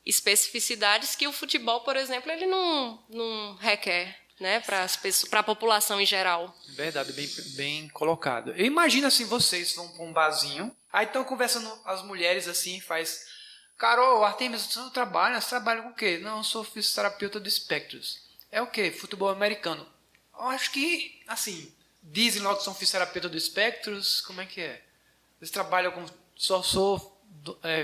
especificidades que o futebol, por exemplo, ele não requer. né, para a população em geral. Verdade, bem colocado. Eu imagino assim, vocês vão para um barzinho, aí estão conversando as mulheres assim, faz... Carol, Artemis, você não trabalha? Você trabalha com o quê? Não, eu sou fisioterapeuta do Espectros. É o quê? Futebol americano. Eu acho que, assim, dizem logo que são fisioterapeuta do Espectros, como é que é? Eles trabalham com... Sou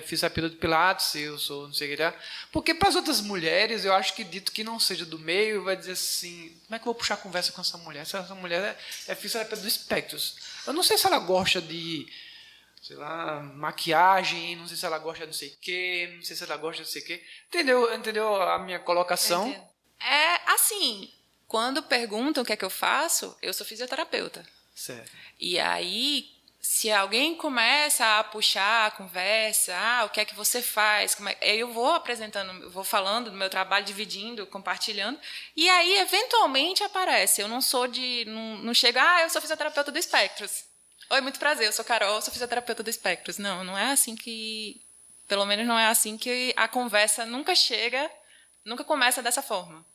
fisioterapeuta de Pilates, eu sou não sei o que lá. Porque para as outras mulheres, eu acho que dito que não seja do meio, vai dizer assim, como é que eu vou puxar a conversa com essa mulher? Essa mulher é fisioterapeuta do Espectros. Eu não sei se ela gosta de... sei lá, maquiagem, não sei se ela gosta de não sei o quê, não sei se ela gosta de não sei o quê. Entendeu a minha colocação? É assim, quando perguntam o que é que eu faço, eu sou fisioterapeuta. Certo. E aí, se alguém começa a puxar a conversa, o que é que você faz? Eu vou apresentando, eu vou falando do meu trabalho, dividindo, compartilhando, e aí, eventualmente, aparece. Eu não sou de... Não chega, eu sou fisioterapeuta do Espectros. Oi, muito prazer, eu sou Carol, sou fisioterapeuta do Espectros. Não é assim que... Pelo menos não é assim que a conversa nunca chega, nunca começa dessa forma.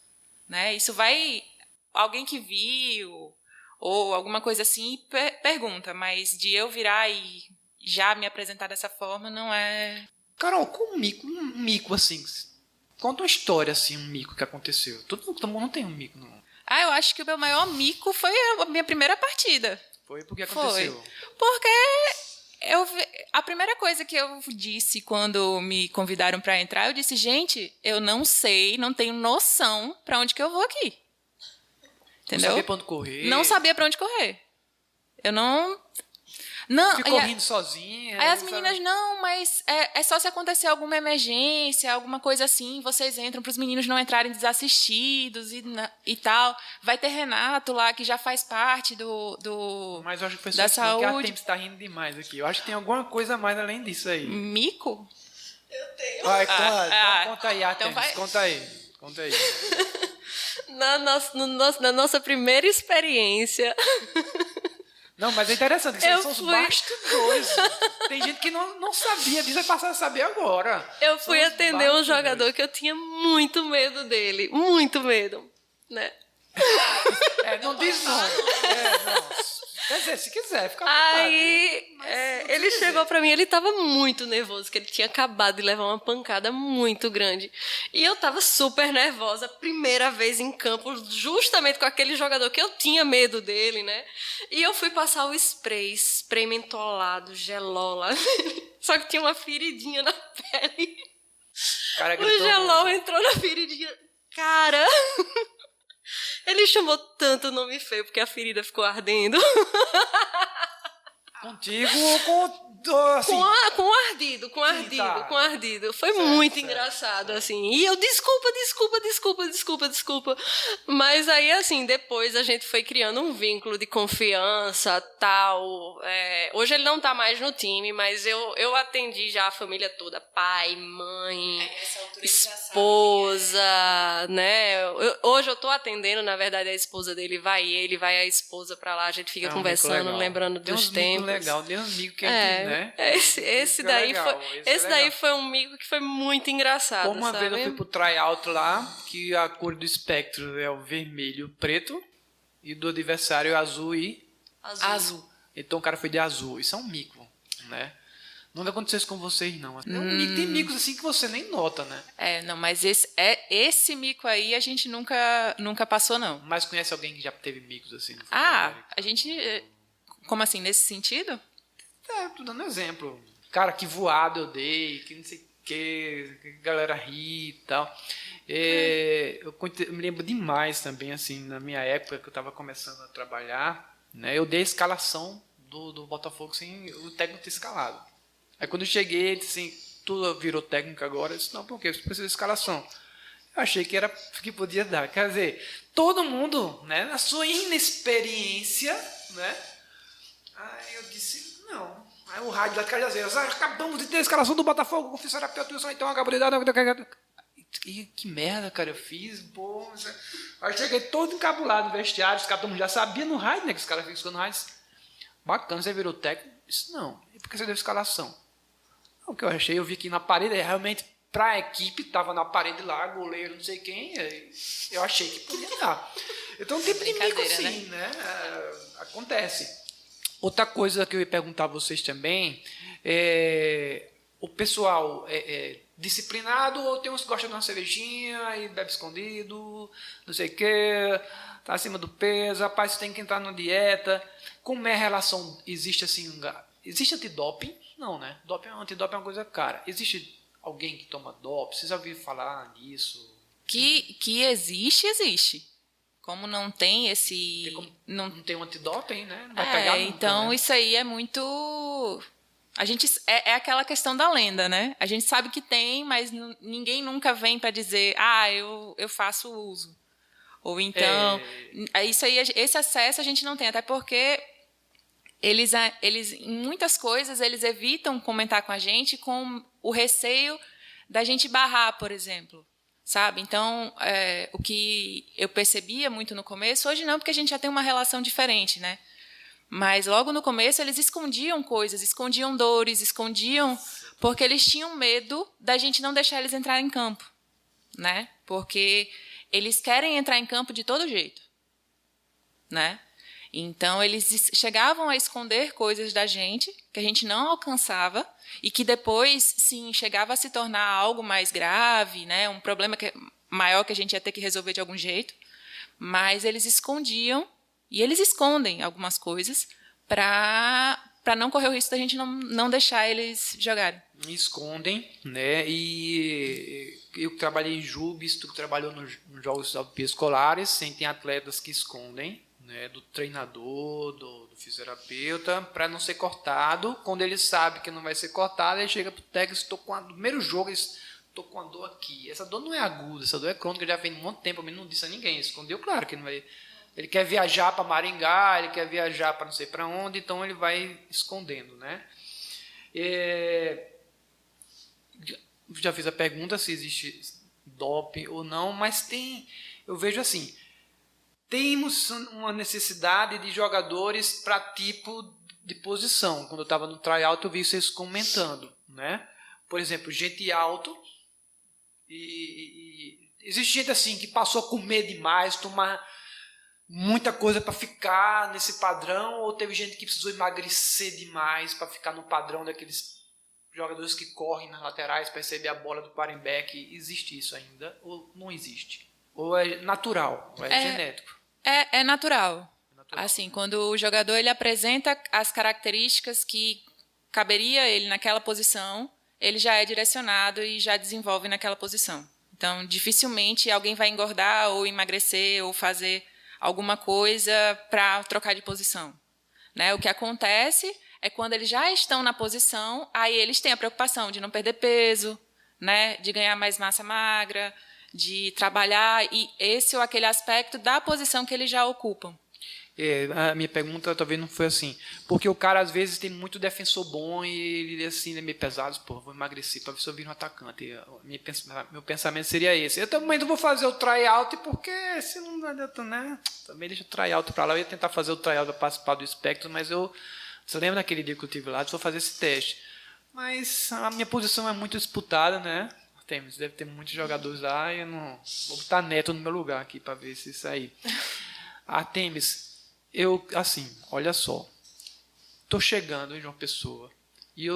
Né? Isso vai... Alguém que viu, ou alguma coisa assim, pergunta, mas de eu virar e já me apresentar dessa forma, não é... Carol, com um mico assim, conta uma história assim, um mico que aconteceu. Todo mundo não tem um mico, não. Eu acho que o meu maior mico foi a minha primeira partida. Foi porque aconteceu? Foi. Porque a primeira coisa que eu disse quando me convidaram para entrar, eu disse, gente, eu não sei, não tenho noção para onde que eu vou aqui. Entendeu? Não sabia para onde correr? Não sabia para onde correr. Eu não... Ficou rindo sozinha? Aí as meninas, não, mas é só se acontecer alguma emergência, alguma coisa assim, vocês entram para os meninos não entrarem desassistidos e tal. Vai ter Renato lá, que já faz parte do Mas eu acho que foi só da assim, saúde. que a Tempest está rindo demais aqui. Eu acho que tem alguma coisa a mais além disso aí. Mico? Eu tenho. Vai, conta aí, Artemis, vai. Conta aí. Na nossa primeira experiência... Não, mas é interessante, que são os bastidores. Tem gente que não sabia disso, vai passar a saber agora. Eu fui atender um jogador que eu tinha muito medo dele. Muito medo, né? Não diz não. Não. Quer dizer, se quiser, fica à vontade. Aí, ele chegou pra mim, ele tava muito nervoso, porque ele tinha acabado de levar uma pancada muito grande. E eu tava super nervosa, primeira vez em campo, justamente com aquele jogador que eu tinha medo dele, né? E eu fui passar o spray mentolado, gelol lá. Só que tinha uma feridinha na pele. Cara, o gelol entrou na feridinha. Cara... Ele chamou tanto o nome feio porque a ferida ficou ardendo. Contigo ou com... Assim... Com ardido. Foi muito engraçado, assim. E eu, desculpa. Mas aí, assim, depois a gente foi criando um vínculo de confiança, tal. Hoje ele não tá mais no time, mas eu atendi já a família toda. Pai, mãe, esposa, né? Hoje eu tô atendendo, na verdade, a esposa dele. Vai a esposa pra lá, a gente fica conversando, lembrando dos tempos. Legal, tem um amigo que né? Esse daí foi um mico que foi muito engraçado. Como uma vez eu fui pro tryout lá, que a cor do espectro é o vermelho e preto, e do adversário é azul e azul. Então o cara foi de azul. Isso é um mico, né? Nunca aconteceu isso com vocês, não. Tem micos assim que você nem nota, né? Não, mas esse mico aí a gente nunca passou, não. Mas conhece alguém que já teve micos assim? A gente... Como assim, nesse sentido? Tô dando exemplo. Cara, que voado eu dei, que não sei o que a galera ri e tal. Eu me lembro demais também, assim, na minha época que eu estava começando a trabalhar, né, eu dei a escalação do Botafogo sem o técnico ter escalado. Aí quando eu cheguei, ele disse assim, tu virou técnico agora? Eu disse, não, por quê? Você precisa de escalação. Eu achei que podia dar. Quer dizer, todo mundo, né, na sua inexperiência, né? Aí eu disse, não. Aí o rádio lá de Cajazeiras, acabamos de ter a escalação do Botafogo, com o fisioterapeuta, então acabou de dar... E que merda, cara, eu fiz, pô... Aí cheguei todo encabulado no vestiário, os caras já sabiam no rádio, né, que os caras ficam no rádio. Bacana, você virou técnico? Disse, não. E por que você deu escalação? O que eu achei, eu vi aqui na parede, realmente, para a equipe, estava na parede lá, goleiro, não sei quem, eu achei que podia dar. Então tem mico Brincadeira, assim, né? Acontece. Outra coisa que eu ia perguntar a vocês também o pessoal é disciplinado ou tem uns que gostam de uma cervejinha e bebe escondido, não sei o quê, tá acima do peso, rapaz, tem que entrar na dieta. Como é a relação? Existe assim, existe antidoping? Não, né? Antidoping é uma coisa cara. Existe alguém que toma doping? Vocês já ouviram falar nisso? Que existe. Como não tem esse... Não tem um antidoping, né? Não vai pegar nunca, então né? isso aí é muito... A gente é aquela questão da lenda, né? A gente sabe que tem, mas ninguém nunca vem para dizer, eu faço uso. Ou então, isso aí, esse acesso a gente não tem, até porque eles em muitas coisas eles evitam comentar com a gente com o receio da gente barrar, por exemplo. Sabe? Então, o que eu percebia muito no começo, hoje não, porque a gente já tem uma relação diferente, né? Mas logo no começo eles escondiam coisas, escondiam dores, escondiam, porque eles tinham medo da gente não deixar eles entrar em campo, né? Porque eles querem entrar em campo de todo jeito, né? Então eles chegavam a esconder coisas da gente que a gente não alcançava e que depois, sim, chegava a se tornar algo mais grave, né? Um problema maior que a gente ia ter que resolver de algum jeito, mas eles escondiam. E eles escondem algumas coisas para não correr o risco da gente não deixar eles jogarem. Escondem, né? E eu que trabalhei em Jubes, tu que trabalhou nos Jogos Olimpíadas Escolares, tem atletas que escondem, né? Do treinador, do fisioterapeuta, para não ser cortado. Quando ele sabe que não vai ser cortado, ele chega pro técnico, no primeiro jogo, estou com a dor aqui. Essa dor não é aguda, essa dor é crônica, já vem um monte de tempo, mas não disse a ninguém. Escondeu, claro que não vai... Ele quer viajar para Maringá, ele quer viajar para não sei para onde, então ele vai escondendo, né? Já fiz a pergunta se existe doping ou não, mas eu vejo assim, temos uma necessidade de jogadores para tipo de posição. Quando eu estava no tryout, eu vi vocês comentando, né? Por exemplo, gente alto existe gente assim que passou a comer demais, tomar muita coisa para ficar nesse padrão, ou teve gente que precisou emagrecer demais para ficar no padrão daqueles jogadores que correm nas laterais para receber a bola do quarterback? Existe isso ainda ou não existe? Ou é natural, ou é genético? É natural. Assim, quando o jogador ele apresenta as características que caberia ele naquela posição, ele já é direcionado e já desenvolve naquela posição. Então, dificilmente alguém vai engordar ou emagrecer ou fazer alguma coisa para trocar de posição, né? O que acontece é quando eles já estão na posição, aí eles têm a preocupação de não perder peso, né? De ganhar mais massa magra, de trabalhar e esse ou aquele aspecto da posição que eles já ocupam. A minha pergunta talvez não foi assim, porque o cara às vezes tem muito defensor bom e ele assim é meio pesado, vou emagrecer para ver se eu viro um atacante. Meu pensamento seria esse. Eu também não vou fazer o tryout porque se não adianta, né? Também deixa o tryout para lá. Eu ia tentar fazer o tryout para participar do espectro, mas você lembra daquele dia que eu tive lá? Só fazer esse teste. Mas a minha posição é muito disputada, né? Deve ter muitos jogadores lá e eu não vou botar Neto no meu lugar aqui para ver se isso aí. Artemis, olha só, estou chegando em João Pessoa e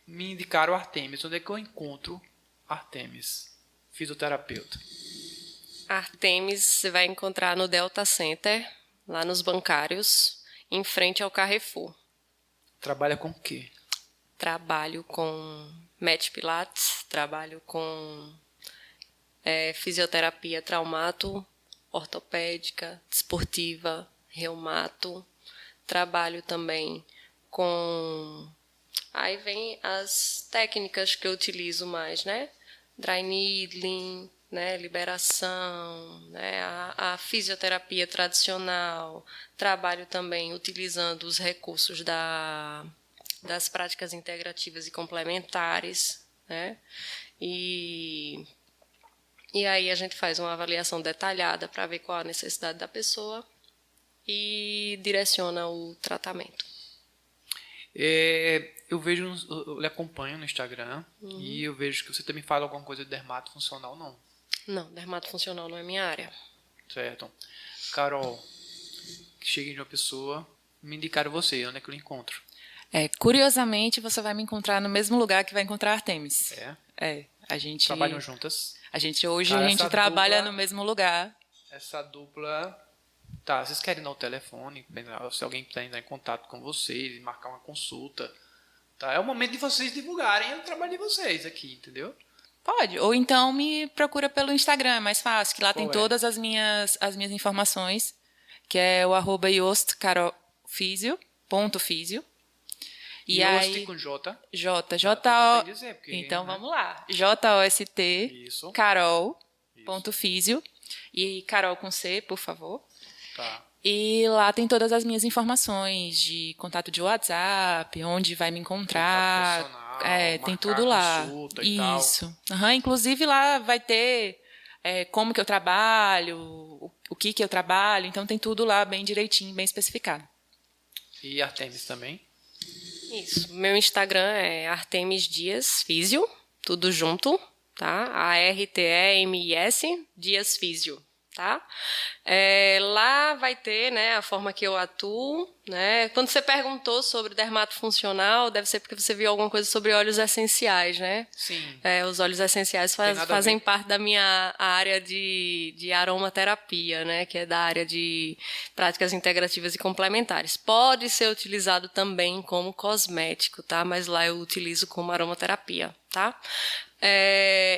me indicaram o Artemis. Onde é que eu encontro Artemis, fisioterapeuta? Artemis você vai encontrar no Delta Center, lá nos bancários, em frente ao Carrefour. Trabalha com o quê? Trabalho com Met Pilates, trabalho com fisioterapia traumato, ortopédica, desportiva, reumato. Trabalho também com... Aí vem as técnicas que eu utilizo mais, né? Dry needling, né? Liberação, né? A fisioterapia tradicional. Trabalho também utilizando os recursos das práticas integrativas e complementares, né? E aí a gente faz uma avaliação detalhada para ver qual a necessidade da pessoa e direciona o tratamento. Eu lhe acompanho no Instagram e eu vejo que você também fala alguma coisa de dermato funcional, não? Não, dermato funcional não é minha área. Certo. Carol, que cheguei de uma pessoa, me indicaram você, onde é que eu encontro? Curiosamente, você vai me encontrar no mesmo lugar que vai encontrar Artemis. A gente... Trabalham juntas? Hoje Cara, a gente essa trabalha dupla- no mesmo lugar. Essa dupla... Tá, vocês querem dar o telefone, se alguém quiser entrar em contato com vocês, marcar uma consulta, tá? É o momento de vocês divulgarem o trabalho de vocês aqui, entendeu? Pode. Ou então me procura pelo Instagram, é mais fácil, que lá tem Qual é? todas as minhas informações, que é o @yostcarolfisio, ponto físio. E aí, com J. J, Não tem que dizer, porque, então né? vamos lá. JOST, Isso. Carol, Isso. ponto físio. E Carol com C, por favor. Tá. E lá tem todas as minhas informações de contato de WhatsApp, onde vai me encontrar. Contato profissional, Tem marcar tudo lá. consulta e tal. Isso. Inclusive lá vai ter como que eu trabalho, o que eu trabalho. Então tem tudo lá bem direitinho, bem especificado. E Artemis também? Isso. Meu Instagram é Artemis Dias Físio, tudo junto, tá? ARTEMIS Dias Físio, tá? Lá vai ter, né, a forma que eu atuo, né? Quando você perguntou sobre dermatofuncional, deve ser porque você viu alguma coisa sobre óleos essenciais, né? Sim. Os óleos essenciais Tem nada a fazem ver. parte da minha área de aromaterapia, né? Que é da área de práticas integrativas e complementares. Pode ser utilizado também como cosmético, tá? Mas lá eu utilizo como aromaterapia, tá?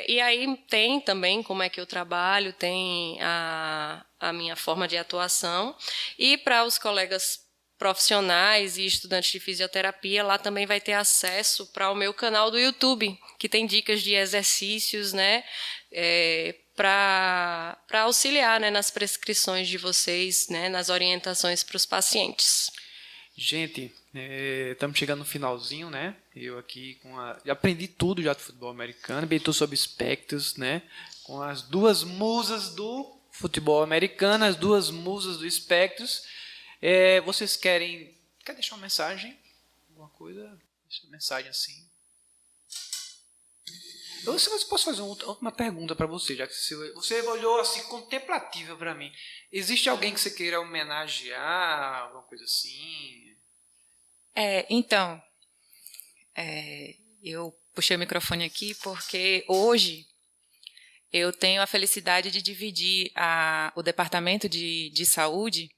E aí tem também como é que eu trabalho, tem a minha forma de atuação. E para os colegas profissionais e estudantes de fisioterapia, lá também vai ter acesso para o meu canal do YouTube, que tem dicas de exercícios, né, para auxiliar, né, nas prescrições de vocês, né, nas orientações para os pacientes. Gente, estamos chegando no finalzinho, né? Eu aqui já aprendi tudo já do futebol americano, bem tudo sobre espectros, né? Com as duas musas do futebol americano, as duas musas do espectros. Vocês quer deixar uma mensagem? Alguma coisa? Deixa uma mensagem assim. Eu posso fazer uma pergunta para você, já que você olhou assim contemplativa para mim. Existe alguém que você queira homenagear, alguma coisa assim? Então, eu puxei o microfone aqui porque hoje eu tenho a felicidade de dividir o departamento de saúde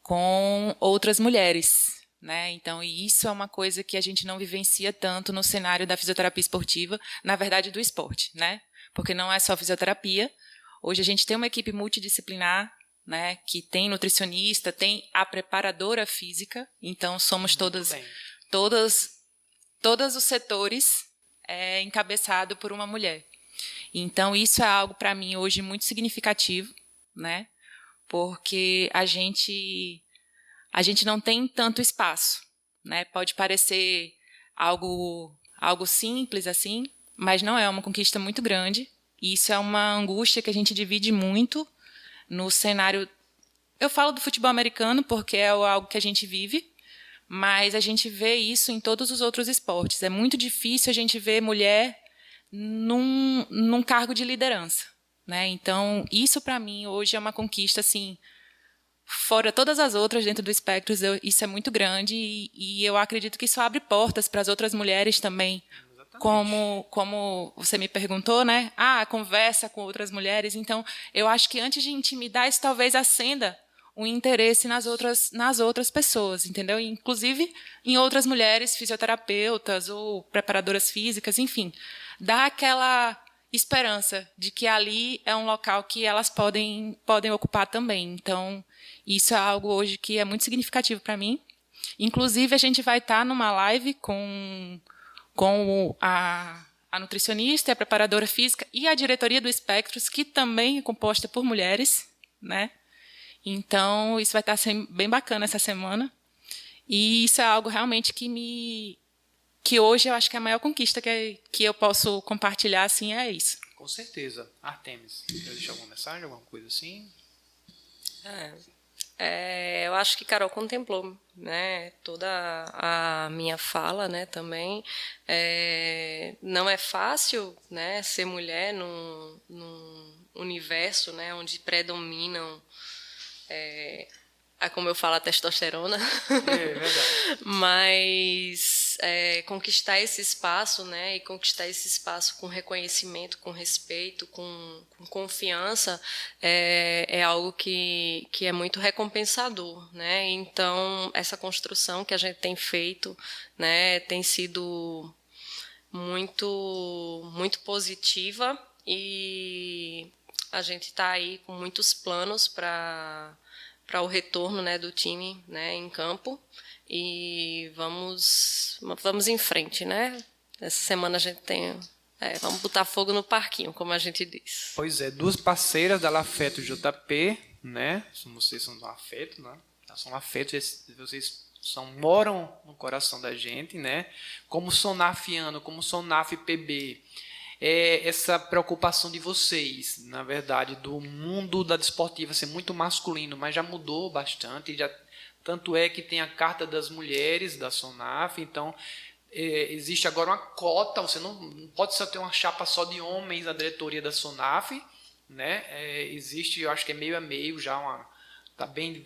com outras mulheres, né? Então, isso é uma coisa que a gente não vivencia tanto no cenário da fisioterapia esportiva, na verdade do esporte, né? Porque não é só fisioterapia. Hoje a gente tem uma equipe multidisciplinar, né, que tem nutricionista, tem a preparadora física, então somos todos os setores encabeçado por uma mulher. Então isso é algo para mim hoje muito significativo, né, porque a gente não tem tanto espaço, né, pode parecer algo simples assim, mas não é uma conquista muito grande, e isso é uma angústia que a gente divide muito no cenário, eu falo do futebol americano porque é algo que a gente vive, mas a gente vê isso em todos os outros esportes. É muito difícil a gente ver mulher num cargo de liderança, né? Então, isso para mim hoje é uma conquista assim, fora todas as outras dentro do espectro, isso é muito grande e eu acredito que isso abre portas para as outras mulheres também. Como você me perguntou, né? Conversa com outras mulheres. Então, eu acho que antes de intimidar, isso talvez acenda um interesse nas outras pessoas, entendeu? Inclusive em outras mulheres fisioterapeutas ou preparadoras físicas, enfim. Dá aquela esperança de que ali é um local que elas podem ocupar também. Então, isso é algo hoje que é muito significativo para mim. Inclusive, a gente vai estar numa live com a nutricionista, a preparadora física e a diretoria do Espectros, que também é composta por mulheres, né? Então, isso vai estar sendo bem bacana essa semana. E isso é algo realmente que hoje eu acho que é a maior conquista que eu posso compartilhar, assim, é isso. Com certeza. Artemis, quer deixar alguma mensagem, alguma coisa assim? Eu acho que Carol contemplou, né, toda a minha fala, né, também. Não é fácil, né, ser mulher universo, né, onde predominam, como eu falo, a testosterona. É verdade. Mas conquistar esse espaço, né, e conquistar esse espaço com reconhecimento, com respeito, com confiança, é algo que é muito recompensador, né? Então, essa construção que a gente tem feito, né, tem sido muito, muito positiva, e a gente está aí com muitos planos para o retorno, né, do time, né, em campo, e vamos em frente, né? Essa semana a gente tem... vamos botar fogo no parquinho, como a gente diz. Pois é, 2 parceiras da Lafeto JP, né? Vocês são do Lafeto, né? São Lafeto, vocês moram no coração da gente, né? Como Sonafiano, como Sonaf PB, essa preocupação de vocês, na verdade, do mundo da desportiva ser muito masculino, mas já mudou bastante, tanto é que tem a Carta das Mulheres da Sonaf, então existe agora uma cota, você não pode só ter uma chapa só de homens na diretoria da Sonaf, né? Existe, eu acho que é meio a meio já, tá bem...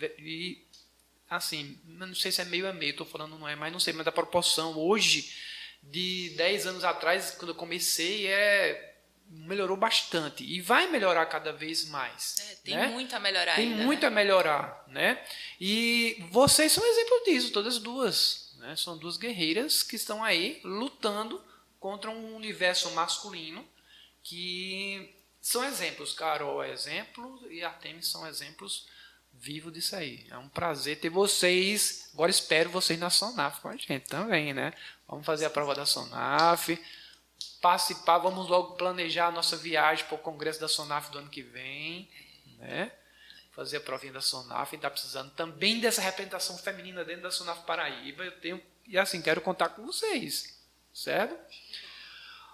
Assim, não sei se é meio a meio, estou falando não é, mas não sei, mas a proporção hoje, de 10 anos atrás, quando eu comecei, melhorou bastante. E vai melhorar cada vez mais. Tem né? muito a melhorar Tem ainda. Tem muito a melhorar, né? E vocês são exemplo disso, todas duas. Né? São 2 guerreiras que estão aí lutando contra um universo masculino que são exemplos. Carol é exemplo e Artemis são exemplos vivo disso aí. É um prazer ter vocês. Agora espero vocês na Sonaf com a gente também, né? Vamos fazer a prova da Sonaf, participar, vamos logo planejar a nossa viagem para o congresso da Sonaf do ano que vem, né? Fazer a provinha da Sonaf, está precisando também dessa representação feminina dentro da Sonaf Paraíba. E assim, quero contar com vocês, certo?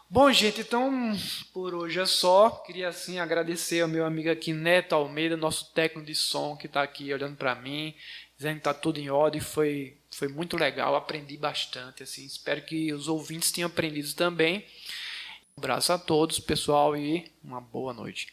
Bom, gente, então, por hoje é só. Queria, assim, agradecer ao meu amigo aqui, Neto Almeida, nosso técnico de som, que está aqui olhando para mim, dizendo que está tudo em ordem. Foi muito legal, aprendi bastante. Assim, espero que os ouvintes tenham aprendido também. Um abraço a todos, pessoal, e uma boa noite.